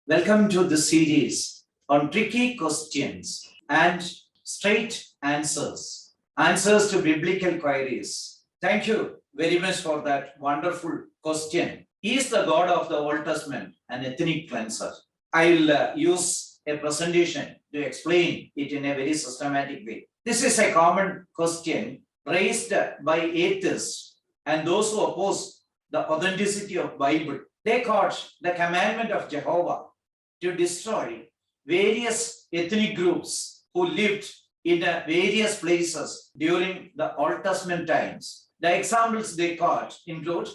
Welcome to this series on tricky questions and straight answers, answers to biblical queries. Thank you very much for that wonderful question. Is the God of the Old Testament an ethnic cleanser? I'll use a presentation to explain it in a very systematic way. This is a common question raised by atheists and those who oppose the authenticity of Bible. They quote the commandment of Jehovah to destroy various ethnic groups who lived in various places during the Old Testament times. The examples they quote include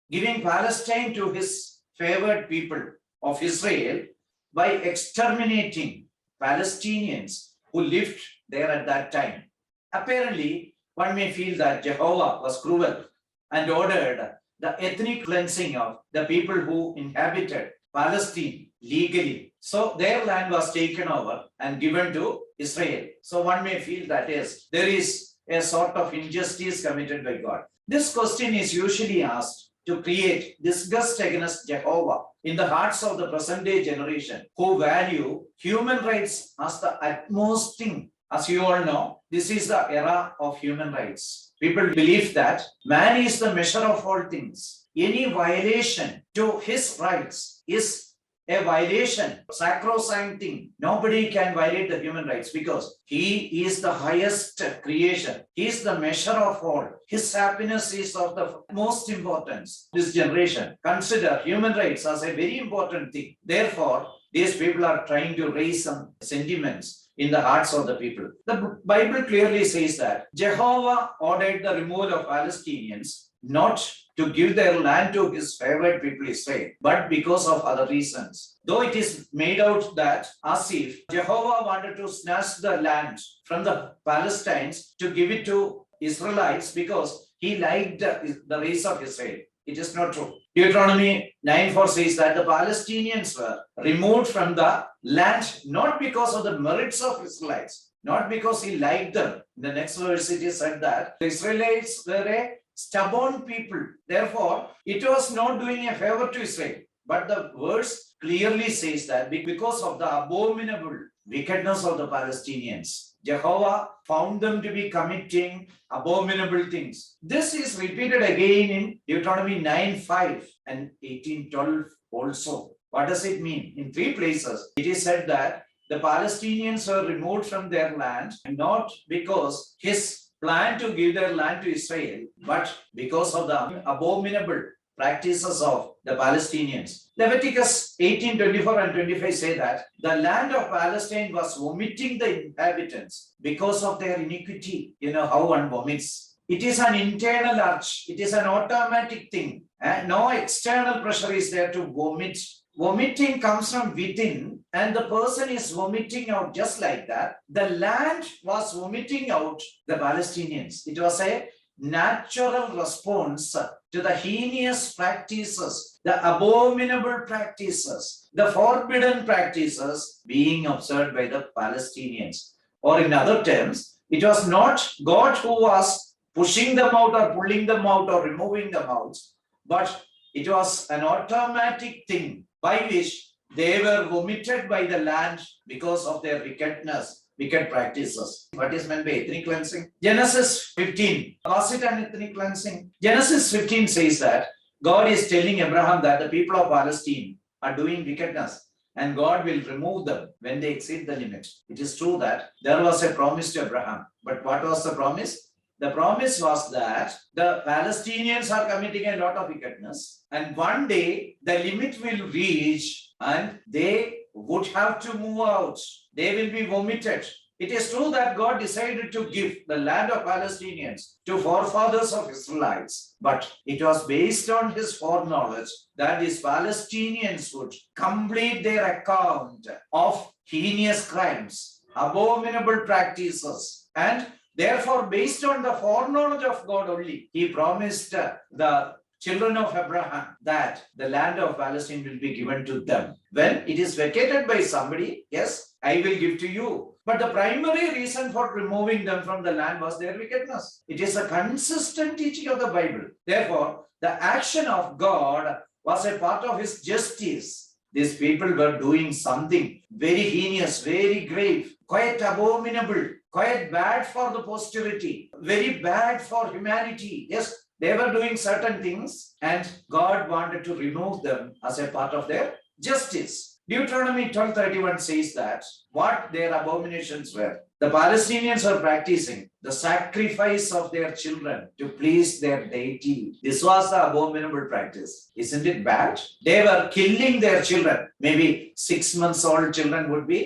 giving Palestine to his favored people of Israel by exterminating Palestinians who lived there at that time. Apparently, one may feel that Jehovah was cruel and ordered the ethnic cleansing of the people who inhabited Palestine legally. So their land was taken over and given to Israel. So one may feel that there is a sort of injustice committed by God. This question is usually asked to create disgust against Jehovah in the hearts of the present day generation who value human rights as the utmost thing. As you all know, this is the era of human rights. People believe that man is the measure of all things. Any violation to his rights is a violation, sacrosanct thing. Nobody can violate the human rights because he is the highest creation. He is the measure of all. His happiness is of the most importance. This generation consider human rights as a very important thing. Therefore, these people are trying to raise some sentiments in the hearts of the people. The Bible clearly says that Jehovah ordered the removal of Palestinians not to give their land to his favorite people Israel, but because of other reasons. Though it is made out that as if Jehovah wanted to snatch the land from the Palestinians to give it to Israelites because he liked the race of Israel. It is not true. Deuteronomy 9:4 says that the Palestinians were removed from the land not because of the merits of Israelites, not because he liked them. In the next verse, it is said that the Israelites were a stubborn people. Therefore, it was not doing a favor to Israel. But the verse clearly says that because of the abominable wickedness of the Palestinians, Jehovah found them to be committing abominable things. This is repeated again in Deuteronomy 9:5 and 18:12 also. What does it mean? In three places, it is said that the Palestinians were removed from their land not because his plan to give their land to Israel, but because of the abominable practices of the Palestinians. Leviticus 18:24 and 25 say that the land of Palestine was vomiting the inhabitants because of their iniquity. You know how one vomits. It is an internal urge. It is an automatic thing. And no external pressure is there to vomit. Vomiting comes from within, and the person is vomiting out just like that. The land was vomiting out the Palestinians. It was a natural response to the heinous practices, the abominable practices, the forbidden practices being observed by the Palestinians. Or in other terms, it was not God who was pushing them out or pulling them out or removing them out, but it was an automatic thing by which they were vomited by the land because of their wicked practices. What is meant by ethnic cleansing? Genesis 15. Was it an ethnic cleansing? Genesis 15 says that God is telling Abraham that the people of Palestine are doing wickedness and God will remove them when they exceed the limit. It is true that there was a promise to Abraham. But what was the promise? The promise was that the Palestinians are committing a lot of wickedness, and one day the limit will reach and they would have to move out. They will be vomited. It is true that God decided to give the land of Palestinians to forefathers of Israelites, but it was based on his foreknowledge that these Palestinians would complete their account of heinous crimes, abominable practices, and therefore, based on the foreknowledge of God only, he promised the children of Abraham that the land of Palestine will be given to them. When it is vacated by somebody, yes, I will give to you. But the primary reason for removing them from the land was their wickedness. It is a consistent teaching of the Bible. Therefore, the action of God was a part of his justice. these people were doing something very heinous, very grave, quite abominable, quite bad for the posterity, very bad for humanity. Yes, they were doing certain things and God wanted to remove them as a part of their justice. Deuteronomy 12:31 says that what their abominations were. The Palestinians were practicing the sacrifice of their children to please their deity. This was the abominable practice. Isn't it bad? They were killing their children. Maybe 6 months old children would be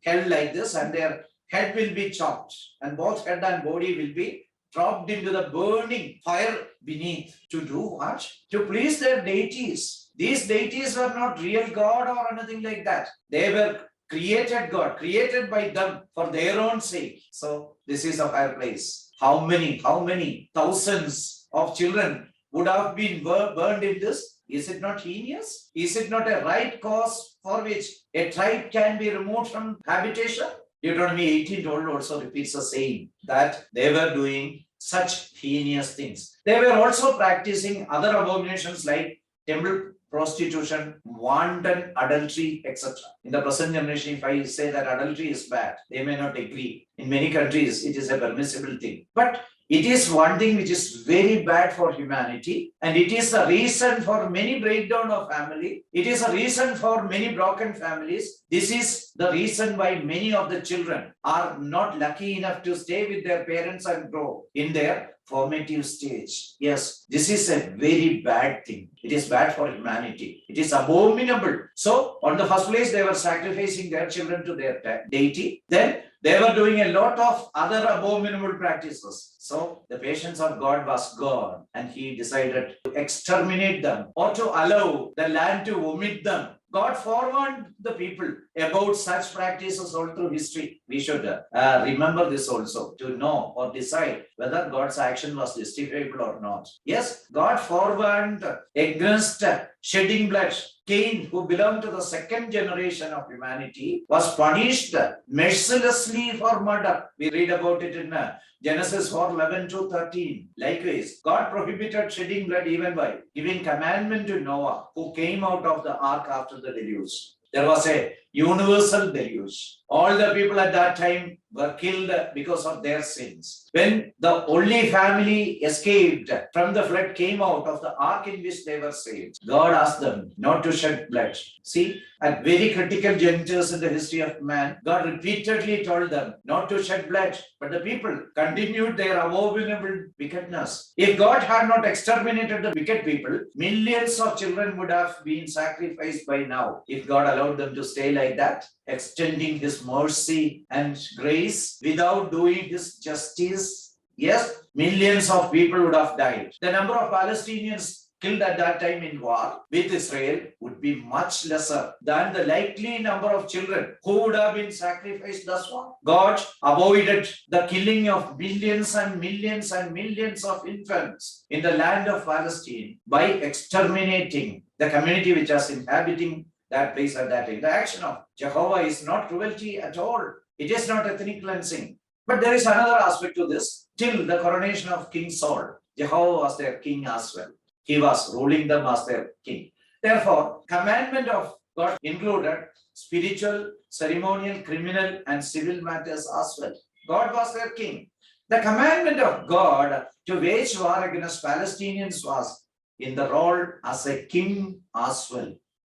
held like this and their head will be chopped and both head and body will be dropped into the burning fire beneath. To do what? To please their deities. These deities were not real God or anything like that. They were created God, created by them for their own sake. So this is a fireplace. How many thousands of children would have been burned in this? Is it not heinous? Is it not a right cause for which a tribe can be removed from habitation? Deuteronomy 18 also repeats the same, that they were doing such heinous things. They were also practicing other abominations like temple prostitution, wanton adultery, etc. In the present generation, if I say that adultery is bad, they may not agree. In many countries, it is a permissible thing. But it is one thing which is very bad for humanity, and it is the reason for many breakdown of family. It is a reason for many broken families. This is the reason why many of the children are not lucky enough to stay with their parents and grow in their formative stage. Yes, this is a very bad thing. It is bad for humanity. It is abominable. So, on the first place, they were sacrificing their children to their deity. Then they were doing a lot of other abominable practices. So the patience of God was gone and he decided to exterminate them or to allow the land to omit them. God forewarned the people about such practices all through history. We should remember this also to know or decide whether God's action was justifiable or not. Yes, God forewarned against shedding blood. Cain, who belonged to the second generation of humanity, was punished mercilessly for murder. We read about it in Genesis 4:11-13. Likewise, God prohibited shedding blood even by giving commandment to Noah, who came out of the ark after the deluge. There was a universal deluge. All the people at that time were killed because of their sins. When the only family escaped from the flood came out of the ark in which they were saved, God asked them not to shed blood. See, at very critical junctures in the history of man, God repeatedly told them not to shed blood, but the people continued their abominable wickedness. If God had not exterminated the wicked people, millions of children would have been sacrificed by now. If God allowed them to stay like that, extending his mercy and grace without doing his justice, yes, millions of people would have died. The number of Palestinians killed at that time in war with Israel would be much lesser than the likely number of children who would have been sacrificed thus far. God avoided the killing of millions and millions and millions of infants in the land of Palestine by exterminating the community which was inhabiting that place at that time. The action of Jehovah is not cruelty at all. It is not ethnic cleansing. But there is another aspect to this. Till the coronation of King Saul, Jehovah was their king as well. He was ruling them as their king. Therefore, commandment of God included spiritual, ceremonial, criminal, and civil matters as well. God was their king. The commandment of God to wage war against Palestinians was in the role as a king as well.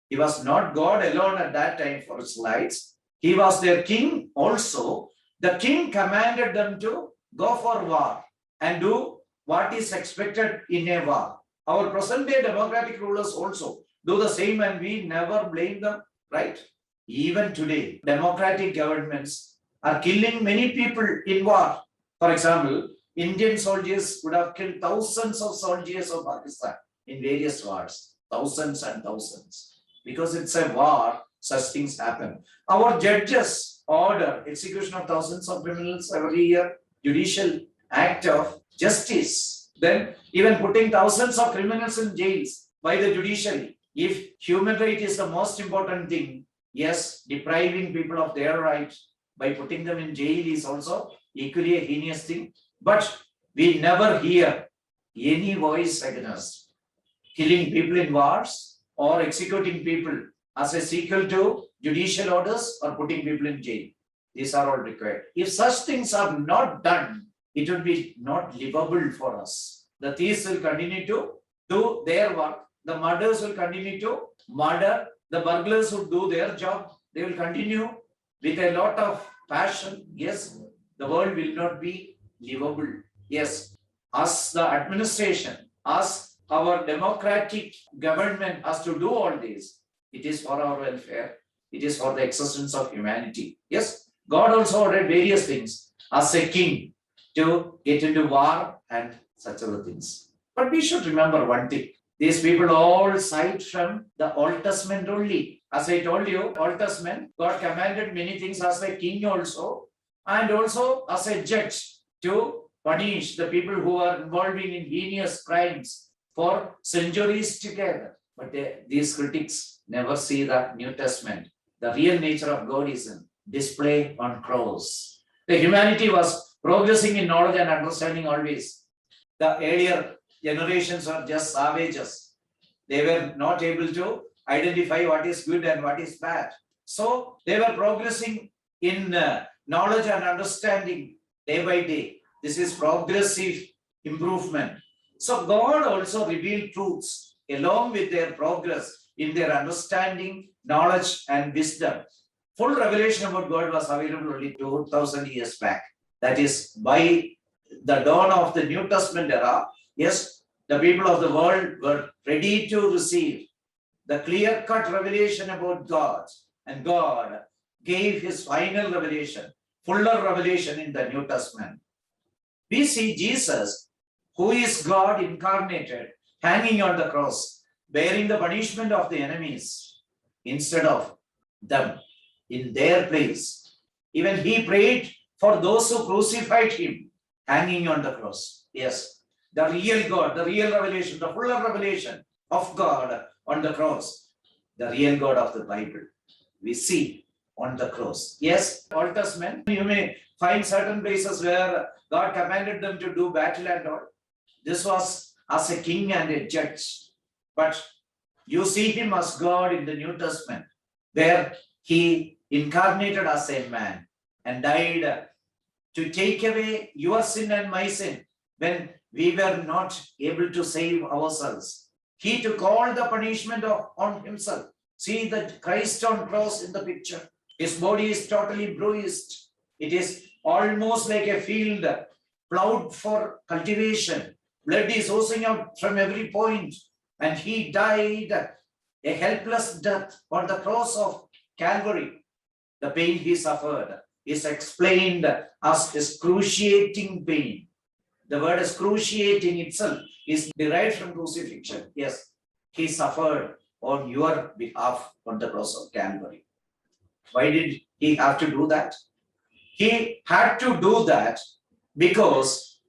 He was not God alone at that time for his lives. He was their king also. The king commanded them to go for war and do what is expected in a war. Our present day democratic rulers also do the same and we never blame them, right? Even today, democratic governments are killing many people in war. For example, Indian soldiers would have killed thousands of soldiers of Pakistan in various wars, thousands and thousands. Because it's a war, such things happen. Our judges order execution of thousands of criminals every year, judicial act of justice. Then even putting thousands of criminals in jails by the judiciary. If human right is the most important thing, yes, depriving people of their rights by putting them in jail is also equally a heinous thing. But we never hear any voice against killing people in wars or executing people as a sequel to judicial orders or putting people in jail. These are all required. If such things are not done, it will be not livable for us. The thieves will continue to do their work. The murderers will continue to murder. The burglars will do their job. They will continue with a lot of passion. Yes, the world will not be livable. Yes, as the administration, as our democratic government has to do all this, it is for our welfare. It is for the existence of humanity. Yes, God also ordered various things as a king to get into war and such other things. But we should remember one thing. These people all cite from the Old Testament only. As I told you, Old Testament, God commanded many things as a king also, and also as a judge to punish the people who are involving in heinous crimes for centuries together. But these critics never see the New Testament. The real nature of God is in display on cross. The humanity was progressing in knowledge and understanding always. The earlier generations were just savages. They were not able to identify what is good and what is bad. So they were progressing in knowledge and understanding day by day. This is progressive improvement. So God also revealed truths along with their progress in their understanding, knowledge, and wisdom. Full revelation about God was available only 2000 years back. That is, by the dawn of the New Testament era, yes, the people of the world were ready to receive the clear-cut revelation about God, and God gave his final revelation, fuller revelation in the New Testament. We see Jesus, who is God incarnated, hanging on the cross, bearing the punishment of the enemies instead of them in their place. Even he prayed for those who crucified him, hanging on the cross. Yes, the real God, the real revelation, the fuller revelation of God on the cross, the real God of the Bible, we see on the cross. Yes, Old Testament, you may find certain places where God commanded them to do battle and all. This was as a king and a judge. But you see him as God in the New Testament, where he incarnated as a man and died to take away your sin and my sin when we were not able to save ourselves. He took all the punishment on himself. See the Christ on cross in the picture. His body is totally bruised. It is almost like a field plowed for cultivation. Blood is oozing out from every point. And he died a helpless death on the cross of Calvary. The pain he suffered is explained as excruciating pain. The word excruciating itself is derived from crucifixion. Yes, he suffered on your behalf on the cross of Calvary. Why did he have to do that? He had to do that because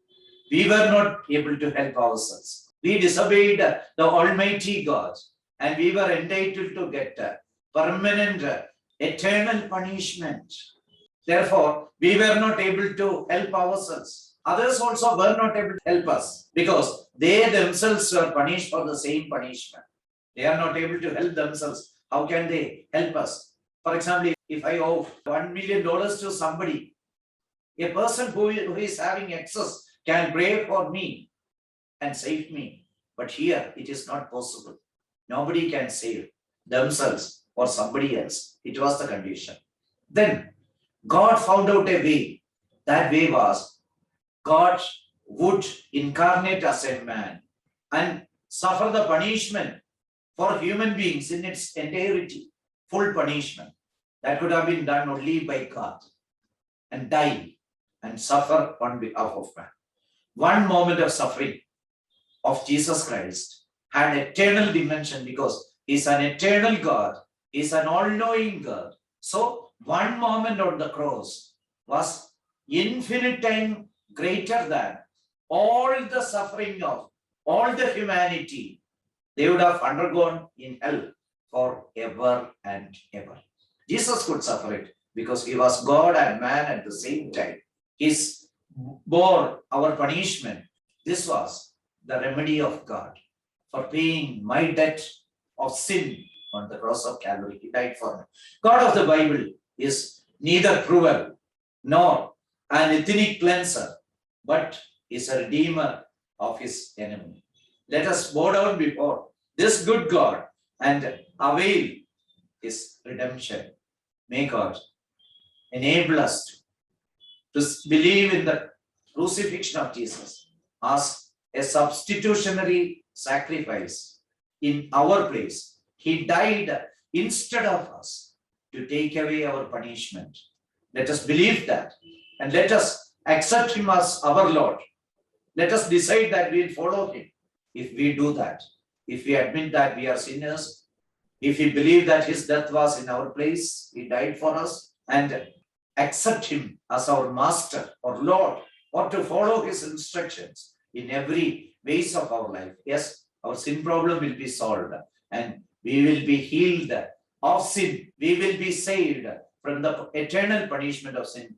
we were not able to help ourselves. We disobeyed the Almighty God, and we were entitled to get permanent, eternal punishment. Therefore, we were not able to help ourselves. Others also were not able to help us because they themselves were punished for the same punishment. They are not able to help themselves. How can they help us? For example, if I owe $1 million to somebody, a person who is having excess can pray for me and save me. But here it is not possible. Nobody can save themselves or somebody else. It was the condition. Then God found out a way. That way was God would incarnate as a man and suffer the punishment for human beings in its entirety, full punishment. That could have been done only by God, and die and suffer on behalf of man. One moment of suffering of Jesus Christ had eternal dimension because he's an eternal God, he's an all-knowing God. So one moment on the cross was infinite time greater than all the suffering of all the humanity they would have undergone in hell forever and ever. Jesus could suffer it because he was God and man at the same time. He bore our punishment. This was the remedy of God for paying my debt of sin on the cross of Calvary. He died for me. God of the Bible is neither cruel nor an ethnic cleanser, but is a redeemer of his enemy. Let us bow down before this good God and avail his redemption. May God enable us to believe in the crucifixion of Jesus as a substitutionary sacrifice in our place. He died instead of us to take away our punishment. Let us believe that and let us accept him as our Lord. Let us decide that we will follow him. If we do that, if we admit that we are sinners, if we believe that his death was in our place, he died for us, and accept him as our master or Lord, or to follow his instructions in every ways of our life, yes, our sin problem will be solved and we will be healed of sin. We will be saved from the eternal punishment of sin